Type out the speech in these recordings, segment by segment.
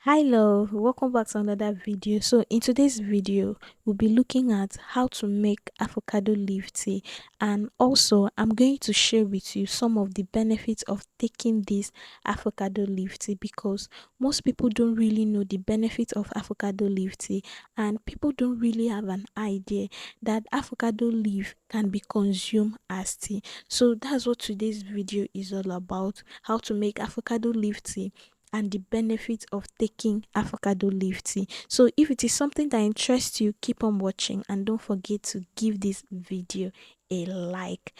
Hi love, welcome back to another video. So in today's video, we'll be looking at how to make avocado leaf tea, and also I'm going to share with you some of the benefits of taking this avocado leaf tea, because most people don't really know the benefits of avocado leaf tea, and people don't really have an idea that avocado leaf can be consumed as tea. So that's what today's video is all about: how to make avocado leaf tea and the benefits of taking avocado leaf tea. So if it is something that interests you, keep on watching and don't forget to give this video a like.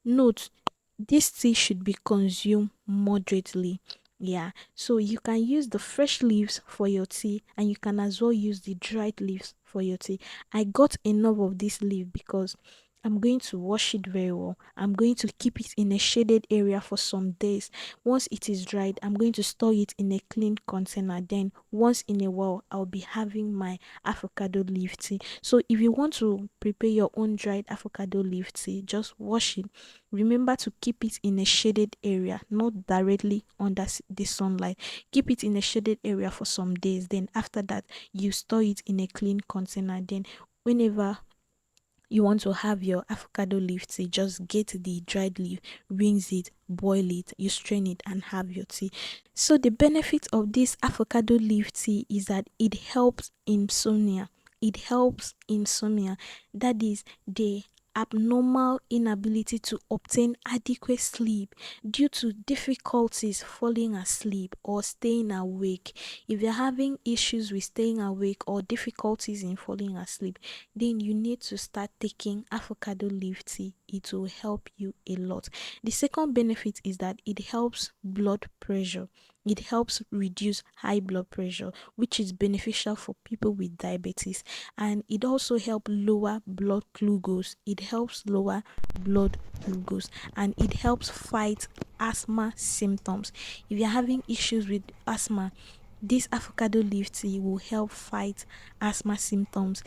Note, this tea should be consumed moderately. Yeah, so you can use the fresh leaves for your tea, and you can as well use the dried leaves for your tea. I got enough of this leaf because I'm going to wash it very well. I'm going to keep it in a shaded area for some days. Once it is dried, I'm going to store it in a clean container. Then once in a while, I'll be having my avocado leaf tea. So if you want to prepare your own dried avocado leaf tea, just wash it. Remember to keep it in a shaded area, not directly under the sunlight. Keep it in a shaded area for some days. Then after that, you store it in a clean container. Then whenever you want to have your avocado leaf tea, just get the dried leaf, rinse it, boil it, you strain it and have your tea. So the benefit of this avocado leaf tea is that it helps insomnia. It helps insomnia. That is the abnormal inability to obtain adequate sleep due to difficulties falling asleep or staying awake. If you're having issues with staying awake or difficulties in falling asleep, then you need to start taking avocado leaf tea. It will help you a lot. The second benefit is that it helps blood pressure. It helps reduce high blood pressure, which is beneficial for people with diabetes, and it also helps lower blood glucose. It helps lower blood glucose, and it helps fight asthma symptoms. If you're having issues with asthma, this avocado leaf tea will help fight asthma symptoms,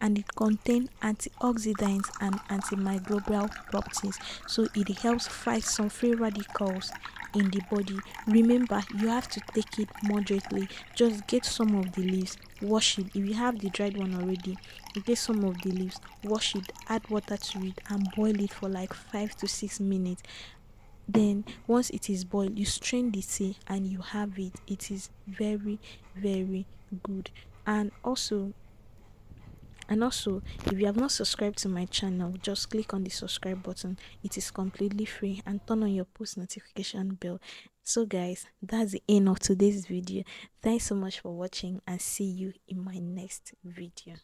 and it contains antioxidants and antimicrobial properties, so it helps fight some free radicals in the body. Remember, you have to take it moderately. Just get some of the leaves, wash it. If you have the dried one already, get some of the leaves, wash it, add water to it and boil it for like 5 to 6 minutes. Then once it is boiled, you strain the tea and you have it. It is very, very good. And also and also, if you have not subscribed to my channel, just click on the subscribe button. It is completely free, and turn on your post notification bell. So guys, that's the end of today's video. Thanks so much for watching, and see you in my next video.